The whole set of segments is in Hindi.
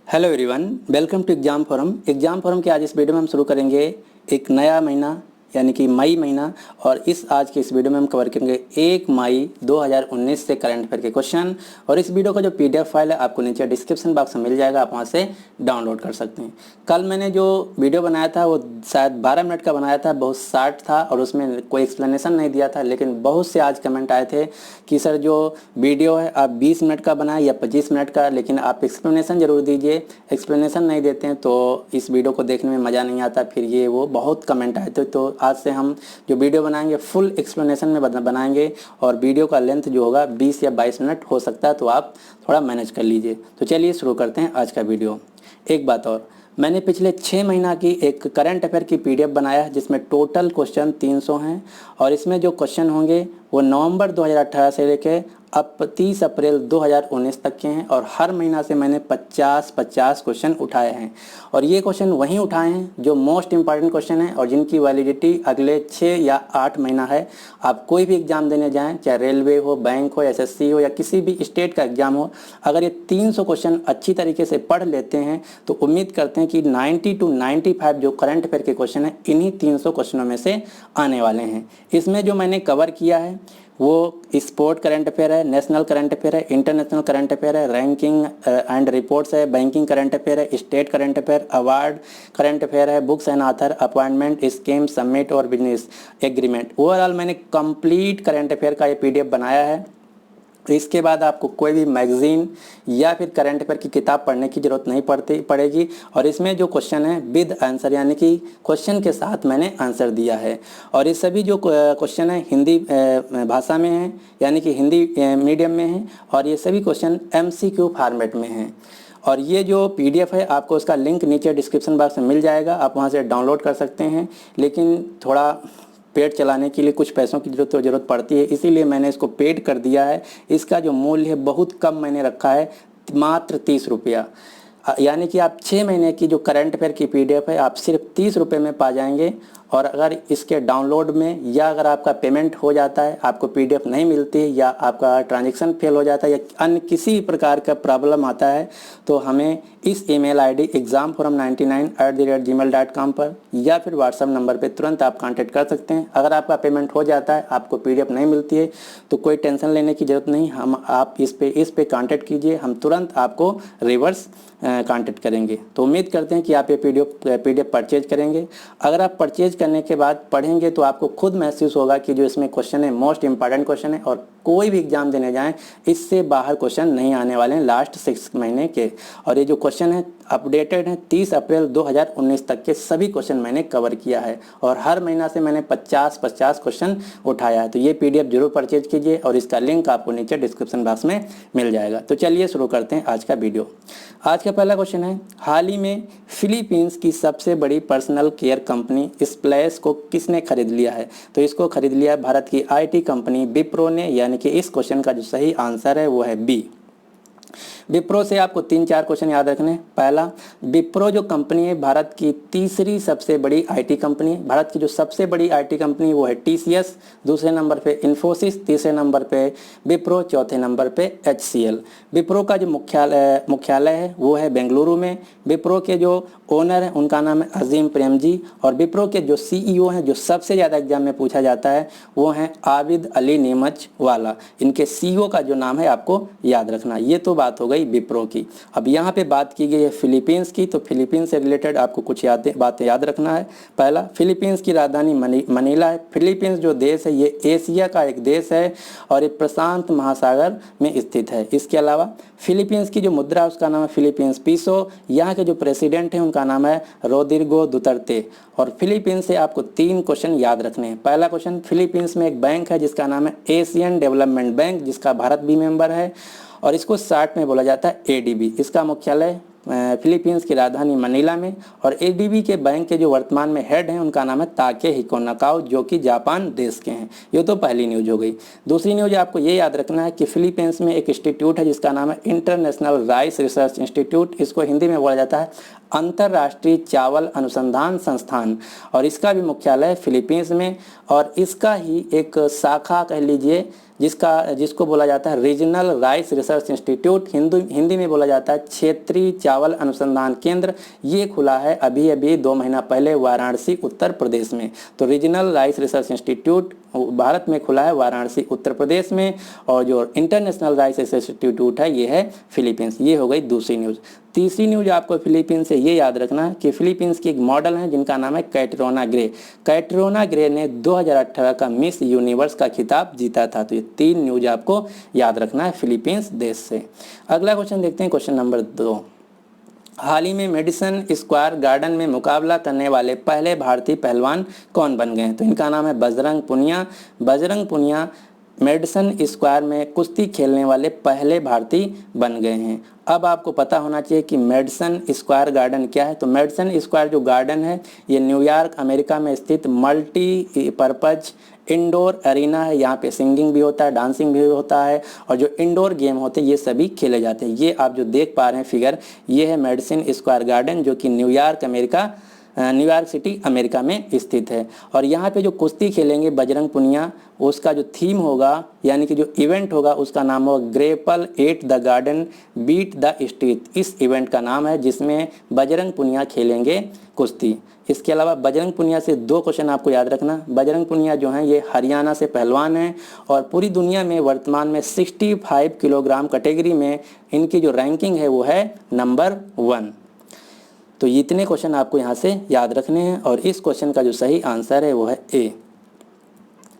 Hello everyone, welcome to exam forum के आज इस वीडियो में हम शुरू करेंगे एक नया महीना यानी कि मई महीना। और आज के इस वीडियो में हम कवर करेंगे 1 मई 2019 से करंट अफेयर के क्वेश्चन। और इस वीडियो का जो पीडीएफ फाइल है आपको नीचे डिस्क्रिप्शन बॉक्स में मिल जाएगा, आप वहां से डाउनलोड कर सकते हैं। कल मैंने जो वीडियो बनाया था वो शायद 12 मिनट का बनाया था, बहुत शार्ट था और उसमें कोई एक्सप्लेनेशन नहीं दिया था। लेकिन बहुत से आज कमेंट आए थे कि सर जो वीडियो है आप 20 मिनट का बनाए या 25 मिनट का, लेकिन आप एक्सप्लेनेशन ज़रूर दीजिए। एक्सप्लेनेशन नहीं देते हैं तो इस वीडियो को देखने में मज़ा नहीं आता। फिर ये वो बहुत कमेंट आए थे, तो आज से हम जो वीडियो बनाएंगे फुल एक्सप्लेनेशन में बनाएंगे। और वीडियो का लेंथ जो होगा 20 या 22 मिनट हो सकता है, तो आप थोड़ा मैनेज कर लीजिए। तो चलिए शुरू करते हैं आज का वीडियो। एक बात और, मैंने पिछले 6 महीना की एक करंट अफेयर की पीडीएफ बनाया है जिसमें टोटल क्वेश्चन 300 हैं। और इसमें जो क्वेश्चन होंगे वो नवंबर 2018 से लेके अब 30 अप्रैल 2019 तक के हैं। और हर महीना से मैंने 50-50 क्वेश्चन उठाए हैं। और ये क्वेश्चन वहीं उठाए हैं जो मोस्ट इंपॉर्टेंट क्वेश्चन हैं और जिनकी वैलिडिटी अगले 6 या 8 महीना है। आप कोई भी एग्जाम देने जाएं, चाहे रेलवे हो, बैंक हो, एसएससी हो या किसी भी स्टेट का एग्जाम हो, अगर ये 300 क्वेश्चन अच्छी तरीके से पढ़ लेते हैं तो उम्मीद करते हैं कि 90 to 95 जो करंट अफेयर के क्वेश्चन हैं इन्हीं 300 क्वेश्चनों में से आने वाले हैं। इसमें जो मैंने कवर किया है वो स्पोर्ट करंट अफेयर है, नेशनल करंट अफेयर है, इंटरनेशनल करंट अफेयर है, रैंकिंग एंड रिपोर्ट्स है, बैंकिंग करंट अफेयर है, state current affair, award current affair है, books and author, appointment scheme, summit और बिजनेस एग्रीमेंट। ओवरऑल मैंने कंप्लीट करंट अफेयर का ये पीडीएफ बनाया है। तो इसके बाद आपको कोई भी मैगजीन या फिर करंट अफेयर की किताब पढ़ने की ज़रूरत नहीं पड़ेगी। और इसमें जो क्वेश्चन है विद आंसर यानी कि क्वेश्चन के साथ मैंने आंसर दिया है। और ये सभी जो क्वेश्चन है हिंदी भाषा में है यानी कि हिंदी मीडियम में है। और ये सभी क्वेश्चन एमसीक्यू फॉर्मेट में हैं। और ये जो पीडीएफ है आपको उसका लिंक नीचे डिस्क्रिप्शन बॉक्स में मिल जाएगा, आप वहाँ से डाउनलोड कर सकते हैं। लेकिन थोड़ा पेड चलाने के लिए कुछ पैसों की ज़रूरत पड़ती है, इसीलिए मैंने इसको पेड कर दिया है। इसका जो मूल्य है बहुत कम मैंने रखा है, मात्र 30 रुपया। यानी कि आप 6 महीने की जो करंट अफेयर की पीडीएफ है आप सिर्फ 30 रुपये में पा जाएंगे। और अगर इसके डाउनलोड में या अगर आपका पेमेंट हो जाता है, आपको पीडीएफ नहीं मिलती है या आपका ट्रांजैक्शन फेल हो जाता है या अन्य किसी प्रकार का प्रॉब्लम आता है, तो हमें इस ईमेल आईडी examforum99@gmail.com पर या फिर व्हाट्सएप नंबर पे तुरंत आप कांटेक्ट कर सकते हैं। अगर आपका पेमेंट हो जाता है, आपको पीडीएफ नहीं मिलती है, तो कोई टेंशन लेने की ज़रूरत नहीं। आप इस पे कांटेक्ट कीजिए, हम तुरंत आपको रिवर्स कांटेक्ट करेंगे। तो उम्मीद करते हैं कि आप ये पीडीएफ परचेज करेंगे। अगर आप परचेज करने के बाद पढ़ेंगे तो आपको खुद महसूस होगा कि जो इसमें क्वेश्चन है मोस्ट इंपॉर्टेंट क्वेश्चन है। और कोई भी एग्जाम देने जाएं इससे बाहर क्वेश्चन नहीं आने वाले हैं लास्ट 6 महीने के। और ये जो क्वेश्चन है अपडेटेड है 30 अप्रैल 2019 तक के सभी क्वेश्चन मैंने कवर किया है। और हर महीना से मैंने 50-50 क्वेश्चन उठाया है। तो ये पीडीएफ जरूर परचेज कीजिए और इसका लिंक आपको नीचे डिस्क्रिप्शन बॉक्स में मिल जाएगा। तो चलिए शुरू करते हैं आज का वीडियो। आज का पहला क्वेश्चन है, हाल ही में फिलीपींस की सबसे बड़ी पर्सनल केयर कंपनी स्प्लैश को किसने खरीद लिया है? तो इसको खरीद लिया भारत की आईटी कंपनी विप्रो ने। यानी कि इस क्वेश्चन का जो सही आंसर है वो है बी। विप्रो से आपको 3-4 क्वेश्चन याद रखने। पहला, विप्रो जो कंपनी है भारत की तीसरी सबसे बड़ी आईटी कंपनी। भारत की जो सबसे बड़ी आईटी कंपनी वो है टीसीएस, दूसरे नंबर पे इन्फोसिस, तीसरे नंबर पे विप्रो, चौथे नंबर पे एचसीएल। विप्रो का जो मुख्यालय है वो है बेंगलुरु में। विप्रो के जो ओनर हैं उनका नाम है अजीम प्रेमजी। और विप्रो के जो सीईओ हैं जो सबसे ज़्यादा एग्जाम में पूछा जाता है वो हैं आबिद अली नीमच वाला। इनके सीईओ का जो नाम है आपको याद रखना। ये तो बात हो गई विप्रो की। अब यहाँ पे बात की गई है फिलीपींस की। तो फिलीपींस से रिलेटेड आपको कुछ बातें याद रखना है। पहला, फिलीपींस की राजधानी मनीला है। फिलीपींस जो देश है ये एशिया का एक देश है और ये प्रशांत महासागर में स्थित है। इसके अलावा फिलीपींस की जो मुद्रा है उसका नाम है फिलीपींस पीसो। यहाँ के जो प्रेसिडेंट हैं उनका नाम है रोड्रिगो दुतर्ते। और फिलीपींस से आपको 3 क्वेश्चन याद रखने हैं। पहला क्वेश्चन, फिलीपींस में एक बैंक है जिसका नाम है एशियन डेवलपमेंट बैंक, जिसका भारत भी मेंबर है। और इसको शॉर्ट में बोला जाता है एडीबी। इसका मुख्यालय फिलीपींस की राजधानी मनीला में। और एडीबी के बैंक के जो वर्तमान में हेड हैं उनका नाम है ताकेहिको नकाओ, जो कि जापान देश के हैं। ये तो पहली न्यूज हो गई। दूसरी न्यूज आपको ये याद रखना है कि फिलीपींस में एक इंस्टीट्यूट है जिसका नाम है इंटरनेशनल राइस रिसर्च इंस्टीट्यूट। इसको हिंदी में बोला जाता है अंतर्राष्ट्रीय चावल अनुसंधान संस्थान, और इसका भी मुख्यालय फिलीपींस में, और इसका ही एक शाखा कह लीजिए जिसको बोला जाता है regional rice research institute, Hindi में बोला जाता है क्षेत्रीय चावल अनुसंधान केंद्र। ये खुला है अभी अभी 2 महीना पहले वाराणसी उत्तर प्रदेश में। तो regional rice research institute Bharat में खुला है वाराणसी उत्तर प्रदेश में, और जो इंटरनेशनल राइस रिसर्च इंस्टीट्यूट है ये है फिलीपींस। ये हो गई दूसरी न्यूज़। तीसरी न्यूज़ आपको फिलीपींस से ये याद रखना कि फिलीपींस की एक मॉडल है जिनका नाम है कैटरीना ग्रे। कैटरीना ग्रे ने 2018 का मिस यूनिवर्स का खिताब जीता था। तो ये 3 न्यूज़ आपको याद रखना है फिलीपींस देश से। अगला क्वेश्चन देखते हैं, क्वेश्चन नंबर 2। हाल ही में मेडिसन स्क्वायर गार्डन में मुकाबला करने वाले पहले भारतीय पहलवान कौन बन गए हैं? तो इनका नाम है बजरंग पुनिया। बजरंग पुनिया मेडिसन स्क्वायर में कुश्ती खेलने वाले पहले भारतीय बन गए हैं। अब आपको पता होना चाहिए कि मेडिसन स्क्वायर गार्डन क्या है। तो मेडिसन स्क्वायर जो गार्डन है ये न्यूयॉर्क अमेरिका में स्थित मल्टीपर्पज इंडोर एरिना है। यहाँ पे सिंगिंग भी होता है, डांसिंग भी होता है, और जो इंडोर गेम होते हैं ये सभी खेले जाते हैं। ये आप जो देख पा रहे हैं फिगर, ये है मेडिसन स्क्वायर गार्डन जो कि न्यूयॉर्क सिटी अमेरिका में स्थित है। और यहाँ पे जो कुश्ती खेलेंगे बजरंग पुनिया, उसका जो थीम होगा यानी कि जो इवेंट होगा उसका नाम होगा grapple at the garden beat the street. इस इवेंट का नाम है जिसमें बजरंग पुनिया खेलेंगे कुश्ती। इसके अलावा बजरंग पुनिया से 2 क्वेश्चन आपको याद रखना। बजरंग पुनिया जो हैं ये हरियाणा से पहलवान हैं, और पूरी दुनिया में वर्तमान में 65 किलोग्राम कैटेगरी में इनकी जो रैंकिंग है वो है नंबर 1। तो इतने क्वेश्चन आपको यहाँ से याद रखने हैं, और इस क्वेश्चन का जो सही आंसर है वो है ए।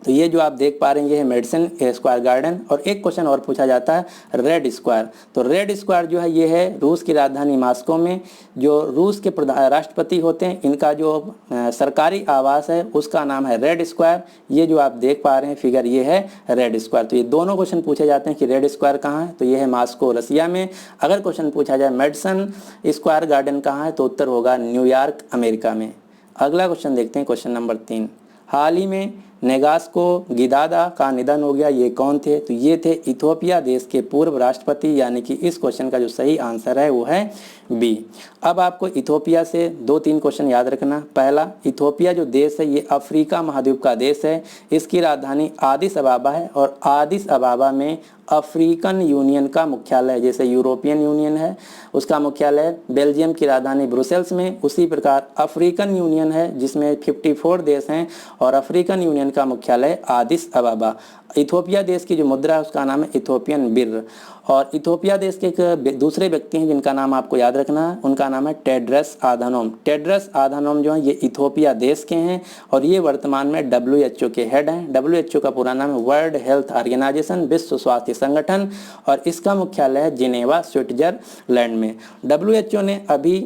तो ये जो आप देख पा रहे हैं ये है मेडिसन स्क्वायर गार्डन। और एक क्वेश्चन और पूछा जाता है रेड स्क्वायर। तो रेड स्क्वायर जो है ये है रूस की राजधानी मॉस्को में। जो रूस के राष्ट्रपति होते हैं इनका जो सरकारी आवास है उसका नाम है रेड स्क्वायर। ये जो आप देख पा रहे हैं फिगर ये है रेड स्क्वायर। तो ये दोनों क्वेश्चन पूछे जाते हैं कि रेड स्क्वायर कहाँ है, तो ये है मॉस्को रसिया में। अगर क्वेश्चन पूछा जाए मेडिसन स्क्वायर गार्डन कहाँ है, तो उत्तर होगा न्यूयॉर्क अमेरिका में। अगला क्वेश्चन देखते हैं, क्वेश्चन नंबर 3। हाल ही में नेगास्को गिदादा का निधन हो गया। ये कौन थे? तो ये थे इथियोपिया देश के पूर्व राष्ट्रपति, यानी कि इस क्वेश्चन का जो सही आंसर है वो है बी। अब आपको इथियोपिया से 2-3 क्वेश्चन याद रखना। पहला, इथियोपिया जो देश है ये अफ्रीका महाद्वीप का देश है। इसकी राजधानी आदिस अबाबा है, और आदिस अबाबा में अफ्रीकन यूनियन का मुख्यालय है। जैसे यूरोपियन यूनियन है उसका मुख्यालय बेल्जियम की राजधानी ब्रुसेल्स में, उसी प्रकार अफ्रीकन यूनियन है जिसमें 54 देश हैं, और अफ्रीकन यूनियन का मुख्यालय आदिस अबाबा। इथियोपिया देश की जो मुद्रा है उसका नाम है इथियोपियन बिर। और इथियोपिया देश के एक दूसरे व्यक्ति हैं जिनका नाम आपको याद रखना है, उनका नाम है टेड्रस आधानोम। टेड्रस आधानोम जो है ये इथियोपिया देश के हैं, और ये वर्तमान में WHO के हेड हैं। WHO का पूरा नाम है वर्ल्ड हेल्थ ऑर्गेनाइजेशन, विश्व स्वास्थ्य संगठन, और इसका मुख्यालय है जिनेवा स्विट्जरलैंड में। WHO ने अभी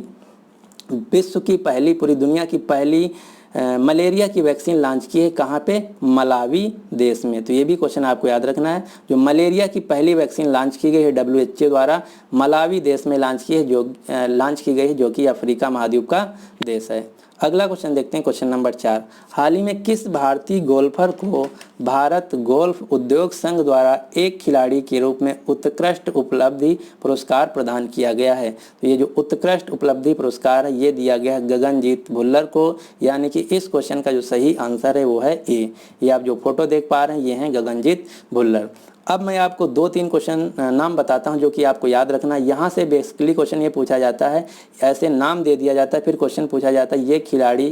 विश्व की पहली, पूरी दुनिया की पहली मलेरिया की वैक्सीन लॉन्च की है। कहाँ पे? मलावी देश में। तो ये भी क्वेश्चन आपको याद रखना है। जो मलेरिया की पहली वैक्सीन लॉन्च की गई है WHO द्वारा, मलावी देश में लॉन्च की गई है जो कि अफ्रीका महाद्वीप का देश है। अगला क्वेश्चन देखते हैं, क्वेश्चन नंबर 4। हाल ही में किस भारतीय गोल्फर को भारत गोल्फ उद्योग संघ द्वारा एक खिलाड़ी के रूप में उत्कृष्ट उपलब्धि पुरस्कार प्रदान किया गया है? तो ये जो उत्कृष्ट उपलब्धि पुरस्कार है ये दिया गया है गगनजीत भुल्लर को, यानी कि इस क्वेश्चन का जो सही आंसर है वो है ए। ये आप जो फोटो देख पा रहे हैं ये हैं गगनजीत भुल्लर। अब मैं आपको 2-3 क्वेश्चन नाम बताता हूं जो कि आपको याद रखना। यहाँ से बेसिकली क्वेश्चन ये पूछा जाता है, ऐसे नाम दे दिया जाता है, फिर क्वेश्चन पूछा जाता है ये खिलाड़ी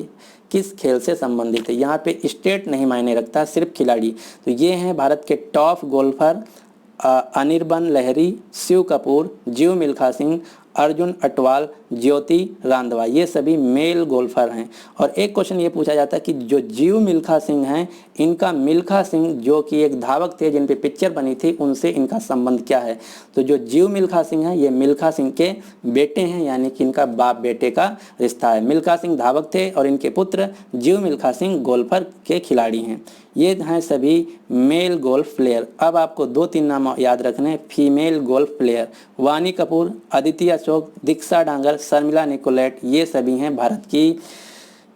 किस खेल से संबंधित है। यहाँ पे स्टेट नहीं मायने रखता, सिर्फ खिलाड़ी। तो ये हैं भारत के टॉप गोल्फर अनिर्बन लहरी, शिव कपूर, जीव मिल्खा सिंह, अर्जुन अटवाल, ज्योति रांधवा, ये सभी मेल गोल्फर हैं। और एक क्वेश्चन ये पूछा जाता है कि जो जीव मिल्खा सिंह हैं, इनका मिल्खा सिंह जो कि एक धावक थे जिन पे पिक्चर बनी थी, उनसे इनका संबंध क्या है? तो जो जीव मिल्खा सिंह हैं ये मिल्खा सिंह के बेटे हैं, यानी कि इनका बाप बेटे का रिश्ता है। मिल्खा सिंह धावक थे और इनके पुत्र जीव मिल्खा सिंह गोल्फर के खिलाड़ी हैं। ये हैं सभी मेल गोल्फ प्लेयर। अब आपको 2-3 नाम याद रखने फीमेल गोल्फ प्लेयर। वानी कपूर, अदिति अशोक, दीक्षा डांगर, शर्मिला निकोलेट, ये सभी हैं भारत की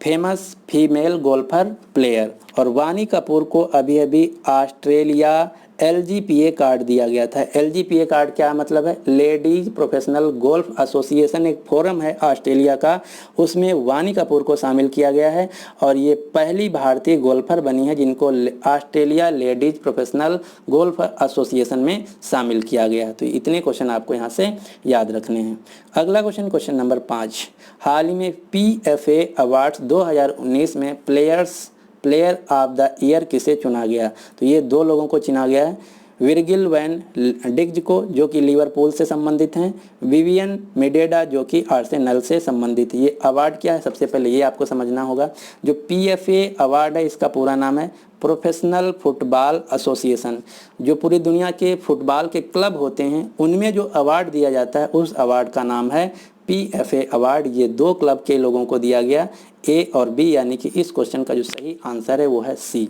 फेमस फीमेल गोल्फर प्लेयर। और वानी कपूर को अभी अभी ऑस्ट्रेलिया LGPA कार्ड दिया गया था। LGPA कार्ड क्या मतलब है? लेडीज प्रोफेशनल गोल्फ एसोसिएशन एक फोरम है ऑस्ट्रेलिया का, उसमें वानी कपूर को शामिल किया गया है और ये पहली भारतीय गोल्फर बनी है जिनको Australia ladies professional golf association में शामिल किया गया है। तो इतने क्वेश्चन आपको यहाँ से याद रखने हैं। अगला क्वेश्चन, क्वेश्चन नंबर 5, हाल ही में PFA अवार्ड्स 2019 में प्लेयर ऑफ द ईयर किसे चुना गया? तो ये 2 लोगों को चुना गया है, विर्गिल वैन डिक्ज को जो कि लिवरपूल से संबंधित हैं, विवियन मिडेडा जो कि आर्सेनल से संबंधित है। ये अवार्ड क्या है? सबसे पहले ये आपको समझना होगा। जो PFA अवार्ड है इसका पूरा नाम है प्रोफेशनल फुटबॉल एसोसिएशन। जो पूरी दुनिया के फुटबॉल के क्लब होते हैं उनमें जो अवार्ड दिया जाता है उस अवार्ड का नाम है PFA अवार्ड। ये 2 क्लब के लोगों को दिया गया, A और B, यानी कि इस क्वेश्चन का जो सही आंसर है वो है C।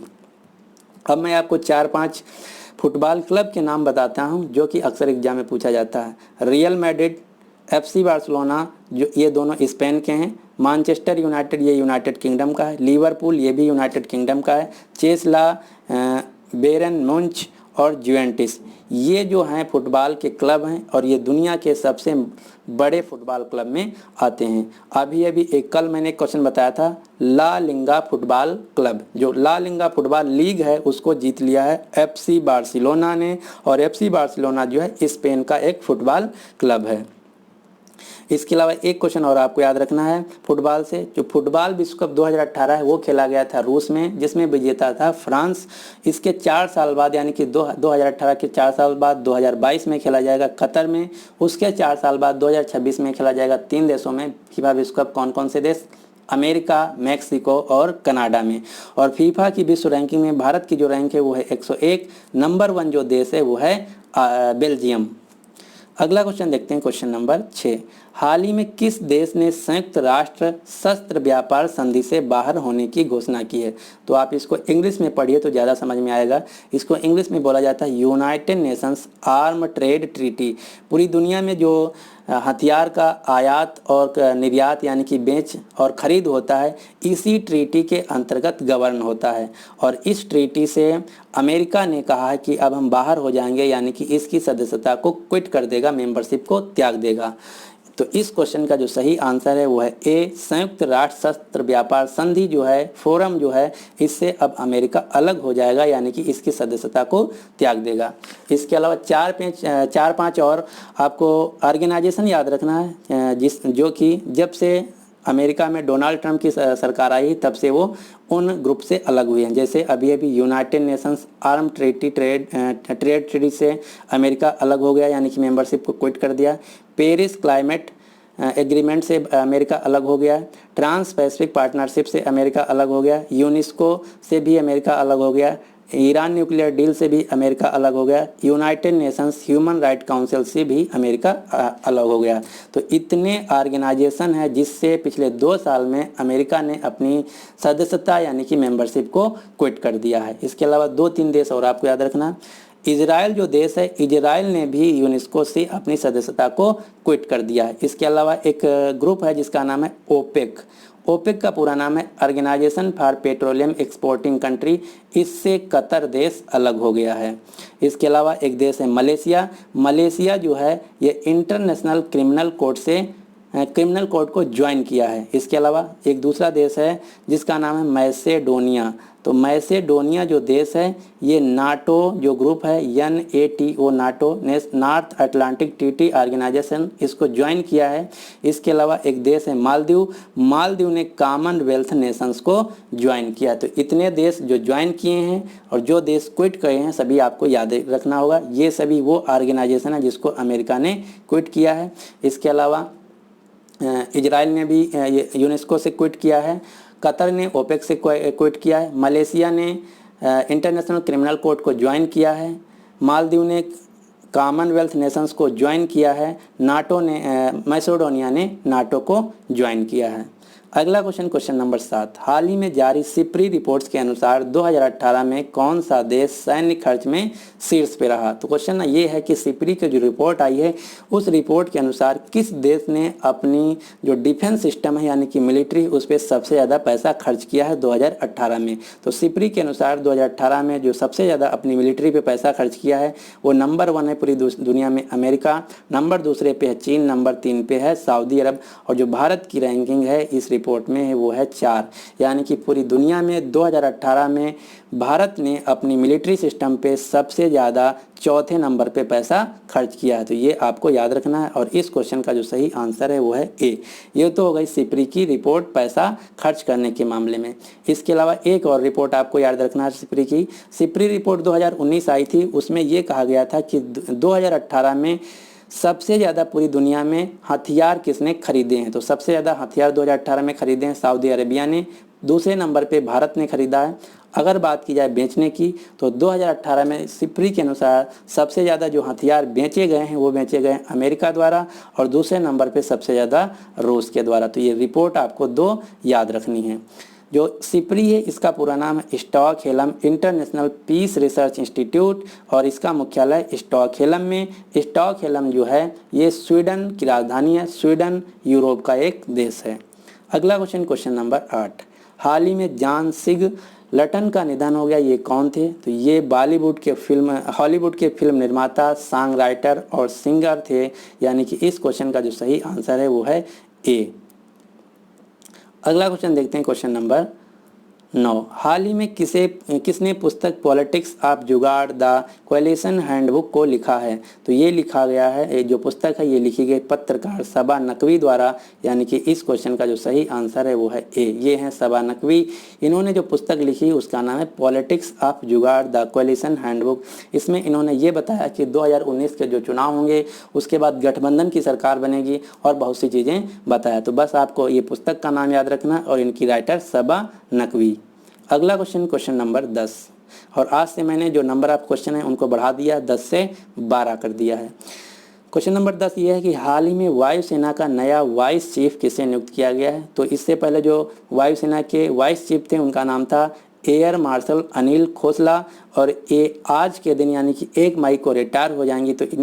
अब मैं आपको 4-5 फुटबॉल क्लब के नाम बताता हूं जो कि अक्सर एग्जाम में पूछा जाता है। रियल मैड्रिड, FC बार्सिलोना जो ये दोनों स्पेन के हैं, मैनचेस्टर यूनाइटेड ये यूनाइटेड किंगडम का है, लिवरपूल ये भी यूनाइटेड किंगडम का है, चेल्सी, बायर्न म्यूनिख और जुवेंटस ये जो हैं फुटबॉल के क्लब हैं और ये दुनिया के सबसे बड़े फुटबॉल क्लब में आते हैं। अभी एक कल मैंने क्वेश्चन बताया था, ला लिंगा फुटबॉल क्लब, जो ला लिंगा फुटबॉल लीग है उसको जीत लिया है FC बार्सिलोना ने, और FC बार्सिलोना जो है स्पेन का एक फुटबॉल क्लब है। इसके अलावा एक क्वेश्चन और आपको याद रखना है फुटबॉल से, जो फुटबॉल विश्व कप 2018 है वो खेला गया था रूस में, जिसमें विजेता था फ्रांस। इसके 4 साल बाद यानी कि 2018 के 4 साल बाद 2022 में खेला जाएगा कतर में, उसके 4 साल बाद 2026 में खेला जाएगा 3 देशों में। फीफा विश्व कप कौन कौन से देश? अमेरिका, मैक्सिको और कनाडा में। और फीफा की विश्व रैंकिंग में भारत की जो रैंक है वो है 101, नंबर 1 जो देश है वो है बेल्जियम। अगला क्वेश्चन देखते हैं, क्वेश्चन नंबर 6, हाल ही में किस देश ने संयुक्त राष्ट्र शस्त्र व्यापार संधि से बाहर होने की घोषणा की है? तो आप इसको इंग्लिश में पढ़िए तो ज़्यादा समझ में आएगा। इसको इंग्लिश में बोला जाता है United Nations arm trade treaty. पूरी दुनिया में जो हथियार का आयात और निर्यात यानी कि बेच और खरीद होता है इसी ट्रीटी के अंतर्गत गवर्न होता है, और इस ट्रीटी से अमेरिका ने कहा है कि अब हम बाहर हो जाएंगे, यानी कि इसकी सदस्यता को क्विट कर देगा, मेंबरशिप को त्याग देगा। तो इस क्वेश्चन का जो सही आंसर है वो है ए, संयुक्त राष्ट्र शस्त्र व्यापार संधि जो है फोरम जो है इससे अब अमेरिका अलग हो जाएगा, यानी कि इसकी सदस्यता को त्याग देगा। इसके अलावा 4-5 और आपको ऑर्गेनाइजेशन याद रखना है जो कि जब से अमेरिका में डोनाल्ड ट्रंप की सरकार आई तब से वो उन ग्रुप से अलग हुए हैं। जैसे अभी United Nations arm trade treaty से अमेरिका अलग हो गया, यानी कि मेंबरशिप को क्विट कर दिया। पेरिस क्लाइमेट एग्रीमेंट से अमेरिका अलग हो गया। ट्रांस पैसिफिक पार्टनरशिप से अमेरिका अलग हो गया। यूनेस्को से भी अमेरिका अलग हो गया। ईरान न्यूक्लियर डील से भी अमेरिका अलग हो गया। United Nations human right council से भी अमेरिका अलग हो गया। तो इतने ऑर्गेनाइजेशन है जिससे पिछले 2 साल में अमेरिका ने अपनी सदस्यता यानी कि मेंबरशिप को क्विट कर दिया है। इसके अलावा 2-3 देश और आपको याद रखना। इजराइल जो देश है, इजराइल ने भी यूनेस्को से अपनी सदस्यता को क्विट कर दिया है। इसके अलावा एक ग्रुप है जिसका नाम है ओपेक। ओपेक का पूरा नाम है Organization for Petroleum Exporting Country. इससे कतर देश अलग हो गया है। इसके अलावा एक देश है मलेशिया। मलेशिया जो है ये इंटरनेशनल क्रिमिनल कोड को ज्वाइन किया है। इसके अलावा एक दूसरा देश है जिसका नाम है मैसेडोनिया। तो मैसेडोनिया जो देश है ये नाटो जो ग्रुप है NATO NATO North Atlantic Treaty Organization इसको ज्वाइन किया है। इसके अलावा एक देश है मालदीव। मालदीव ने कॉमनवेल्थ नेशंस को ज्वाइन किया। तो इतने देश जो ज्वाइन किए हैं और जो देश क्विट किए हैं सभी आपको याद रखना होगा। ये सभी वो ऑर्गेनाइजेशन है जिसको अमेरिका ने क्विट किया है। इसके अलावा इजराइल ने भी यूनेस्को से क्विट किया है। कतर ने ओपेक से क्विट किया है। मलेशिया ने इंटरनेशनल क्रिमिनल कोर्ट को ज्वाइन किया है। मालदीव ने कॉमनवेल्थ नेशंस को ज्वाइन किया है। मैसेडोनिया ने नाटो को ज्वाइन किया है। अगला क्वेश्चन, क्वेश्चन नंबर 7, हाल ही में जारी सिप्री रिपोर्ट्स के अनुसार 2018 में कौन सा देश सैन्य खर्च में शीर्ष पे रहा। तो क्वेश्चन ये है कि सिप्री की जो रिपोर्ट आई है उस रिपोर्ट के अनुसार किस देश ने अपनी जो डिफेंस सिस्टम है यानी कि मिलिट्री उस पर सबसे ज़्यादा पैसा खर्च किया है 2018 में। तो सिप्री के अनुसार 2018 में जो सबसे ज़्यादा अपनी मिलिट्री पे पैसा खर्च किया है वो नंबर 1 है पूरी दुनिया में अमेरिका, नंबर दूसरे पे है चीन, नंबर 3 पे है सऊदी अरब, और जो भारत की रैंकिंग है इस रिपोर्ट में है वो है 4। यानी कि पूरी दुनिया में 2018 में भारत ने अपनी मिलिट्री सिस्टम पे सबसे ज़्यादा चौथे नंबर पे पैसा खर्च किया है। तो ये आपको याद रखना है और इस क्वेश्चन का जो सही आंसर है वो है ए। ये तो हो गई सिप्री की रिपोर्ट पैसा खर्च करने के मामले में। इसके अलावा एक और रिपोर्ट आपको याद रखना है सिप्री की। सिप्री रिपोर्ट 2019 आई थी, उसमें ये कहा गया था कि 2018 में सबसे ज़्यादा पूरी दुनिया में हथियार किसने खरीदे हैं। तो सबसे ज़्यादा हथियार 2018 में खरीदे हैं सऊदी अरेबिया ने, दूसरे नंबर पे भारत ने खरीदा है। अगर बात की जाए बेचने की तो 2018 में सिप्री के अनुसार सबसे ज़्यादा जो हथियार बेचे गए हैं वो बेचे गए अमेरिका द्वारा और दूसरे नंबर पे सबसे ज़्यादा रूस के द्वारा। तो ये रिपोर्ट आपको 2 याद रखनी है। जो सिप्री है इसका पूरा नाम है Stockholm International Peace Research Institute और इसका मुख्यालय स्टॉकहोल्म में। स्टॉकहोल्म जो है ये स्वीडन की राजधानी है, स्वीडन यूरोप का एक देश है। अगला क्वेश्चन, क्वेश्चन नंबर 8, हाल ही में जॉन सिगलटन का निधन हो गया, ये कौन थे। तो ये हॉलीवुड के फिल्म निर्माता, सॉन्ग राइटर और सिंगर थे। यानी कि इस क्वेश्चन का जो सही आंसर है वो है ए। अगला क्वेश्चन देखते हैं, क्वेश्चन नंबर 9, हाल ही में किसने पुस्तक पॉलिटिक्स ऑफ जुगाड़ द कोएलिशन हैंडबुक को लिखा है। तो ये लिखा गया है, जो पुस्तक है ये लिखी गई पत्रकार सबा नकवी द्वारा। यानी कि इस क्वेश्चन का जो सही आंसर है वो है ए। ये हैं सबा नकवी। इन्होंने जो पुस्तक लिखी उसका नाम है पॉलिटिक्स ऑफ जुगाड़ द कोएलिशन हैंडबुक। इसमें इन्होंने ये बताया कि 2019 के जो चुनाव होंगे उसके बाद गठबंधन की सरकार बनेगी और बहुत सी चीज़ें बताया। तो बस आपको ये पुस्तक का नाम याद रखना और इनकी राइटर सबा नकवी। अगला क्वेश्चन, क्वेश्चन नंबर 10, और आज से मैंने जो नंबर ऑफ क्वेश्चन है उनको बढ़ा दिया, 10 से 12 कर दिया है। क्वेश्चन नंबर 10 ये है कि हाल ही में वायुसेना का नया वाइस चीफ किसे नियुक्त किया गया है। तो इससे पहले जो वायुसेना के वाइस चीफ थे उनका नाम था एयर मार्शल अनिल खोसला, और ये आज के दिन यानी कि 1 मई को रिटायर हो जाएंगे तो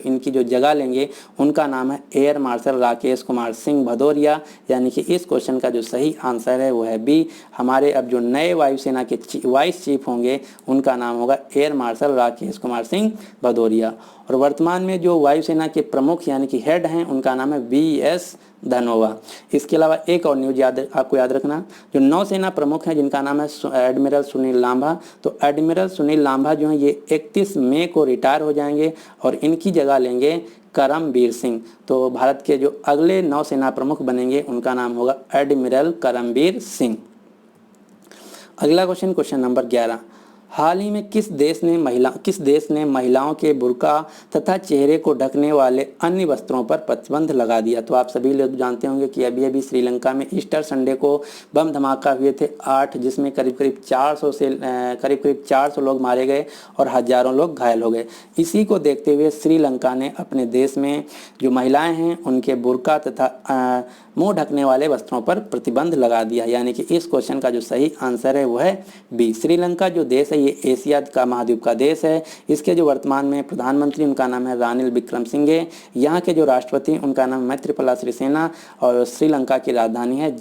इनकी जो जगह लेंगे उनका नाम है एयर मार्शल राकेश कुमार सिंह भदौरिया। यानी कि इस क्वेश्चन का जो सही आंसर है वो है बी। हमारे अब जो नए वायुसेना के वाइस चीफ होंगे उनका नाम होगा एयर मार्शल राकेश कुमार सिंह भदौरिया। और वर्तमान में जो वायुसेना के प्रमुख यानी कि हेड हैं उनका नाम है VS धनोवा। इसके अलावा एक और न्यूज आपको याद रखना, जो नौसेना प्रमुख हैं जिनका नाम है एडमिरल सुनील लांबा। तो एडमिरल सुनील लांबा जो हैं ये 31 मई को रिटायर हो जाएंगे और इनकी जगह लेंगे करमबीर सिंह। तो भारत के जो अगले नौसेना प्रमुख बनेंगे उनका नाम होगा एडमिरल करमबीर सिंह। अगला क्वेश्चन, क्वेश्चन नंबर 11, हाल ही में किस देश ने महिलाओं के बुर्का तथा चेहरे को ढकने वाले अन्य वस्त्रों पर प्रतिबंध लगा दिया। तो आप सभी लोग जानते होंगे कि अभी अभी श्रीलंका में ईस्टर संडे को बम धमाका हुए थे 8, जिसमें करीब 400 लोग मारे गए और हजारों लोग घायल हो गए। इसी को देखते हुए श्रीलंका ने अपने देश में जो महिलाएं हैं उनके बुर्का तथा मुंह ढकने वाले वस्त्रों पर प्रतिबंध लगा दिया। यानी कि इस क्वेश्चन का जो सही आंसर है वो है बी। श्रीलंका जो देश है ये एशिया का महाद्वीप का देश है। इसके जो वर्तमान में प्रधानमंत्री उनका नाम है रानिल विक्रमसिंघे। यहाँ के जो राष्ट्रपति उनका नाम मैत्रीपाला सिरिसेना और श्रीलंका की राजधानी है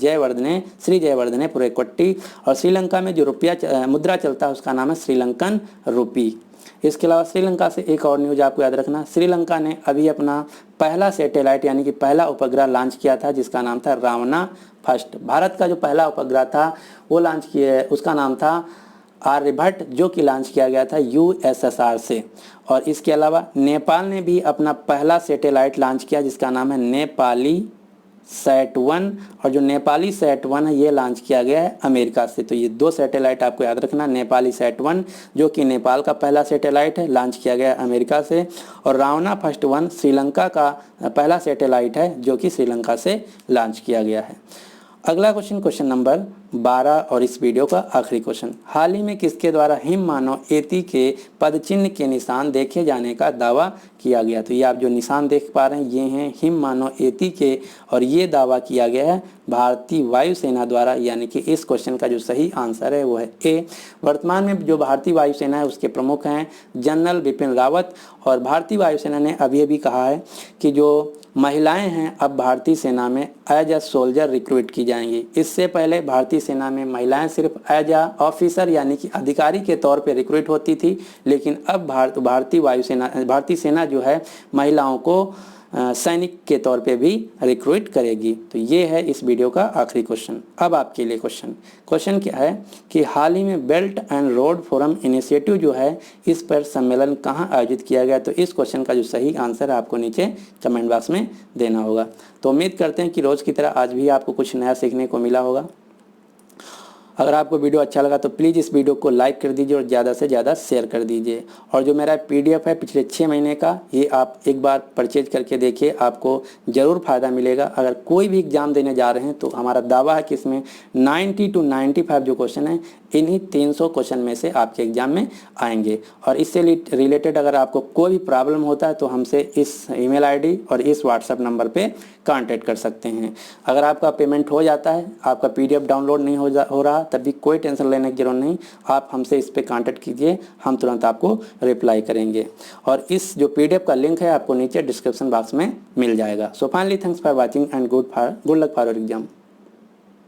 श्री जयवर्धने पुरेक्वट्टी। और श्रीलंका में जो मुद्रा चलता है उसका नाम है श्रीलंकन रुपी। इसके अलावा श्रीलंका से एक और न्यूज आपको याद रखना, श्रीलंका ने अभी अपना पहला सैटेलाइट यानी कि पहला उपग्रह लॉन्च किया था जिसका नाम था रावणा फर्स्ट। भारत का जो पहला उपग्रह था वो लॉन्च किया, उसका नाम था आर्यभट्ट, जो कि लॉन्च किया गया था USSR से। और इसके अलावा नेपाल ने भी अपना पहला सैटेलाइट लॉन्च किया जिसका नाम है नेपाली सैट-1, और जो नेपाली सैट-1 है ये लॉन्च किया गया है अमेरिका से। तो ये 2 सैटेलाइट आपको याद रखना, नेपाली सैट-1 जो कि नेपाल का पहला सैटेलाइट है, लॉन्च किया गया है अमेरिका से, और रावणा फर्स्ट-1 श्रीलंका का पहला सैटेलाइट है जो कि श्रीलंका से लॉन्च किया गया है। अगला क्वेश्चन, क्वेश्चन नंबर 12 और इस वीडियो का आखिरी क्वेश्चन। हाल ही में किसके द्वारा हिम मानव एति के पदचिन्ह के निशान देखे जाने का दावा किया गया? तो ये आप जो निशान देख पा रहे हैं ये हैं हिम मानव एति के, और ये दावा किया गया है भारतीय वायुसेना द्वारा, यानी कि इस क्वेश्चन का जो सही आंसर है वो है ए। वर्तमान में जो भारतीय वायुसेना है उसके प्रमुख हैं जनरल बिपिन रावत, और भारतीय वायुसेना ने अभी कहा है कि जो महिलाएं हैं अब भारतीय सेना में एज अ सोल्जर रिक्रूट की जाएंगी। इससे पहले भारतीय सेना में महिलाएं सिर्फ एज अ ऑफिसर यानी कि अधिकारी के तौर पे रिक्रूट होती थी, लेकिन अब भारतीय सेना जो है महिलाओं को सैनिक के तौर पे भी रिक्रूट करेगी। तो ये है इस वीडियो का आखिरी क्वेश्चन। अब आपके लिए क्वेश्चन क्या है कि हाल ही में belt and road forum initiative जो है इस पर सम्मेलन कहाँ आयोजित किया गया? तो इस क्वेश्चन का जो सही आंसर है आपको नीचे कमेंट बॉक्स में देना होगा। तो उम्मीद करते हैं कि रोज़ की तरह आज भी आपको कुछ नया सीखने को मिला होगा। अगर आपको वीडियो अच्छा लगा तो प्लीज़ इस वीडियो को लाइक कर दीजिए और ज़्यादा से ज़्यादा शेयर कर दीजिए। और जो मेरा पीडीएफ है पिछले 6 महीने का, ये आप एक बार परचेज करके देखिए, आपको ज़रूर फ़ायदा मिलेगा। अगर कोई भी एग्ज़ाम देने जा रहे हैं तो हमारा दावा है कि इसमें 90 to 95 जो क्वेश्चन है इन्हीं 300 क्वेश्चन में से आपके एग्ज़ाम में आएंगे। और इससे रिलेटेड अगर आपको कोई भी प्रॉब्लम होता है तो हमसे इस ईमेल आईडी और इस व्हाट्सएप नंबर पे कांटेक्ट कर सकते हैं। अगर आपका पेमेंट हो जाता है, आपका पीडीएफ डाउनलोड नहीं हो रहा, तब भी कोई टेंशन लेने की जरूरत नहीं, आप हमसे इस पे कांटेक्ट कीजिए, हम तुरंत आपको रिप्लाई करेंगे। और इस जो पीडीएफ का लिंक है आपको नीचे डिस्क्रिप्शन बॉक्स में मिल जाएगा। So finally thanks for watching and good luck for your exam.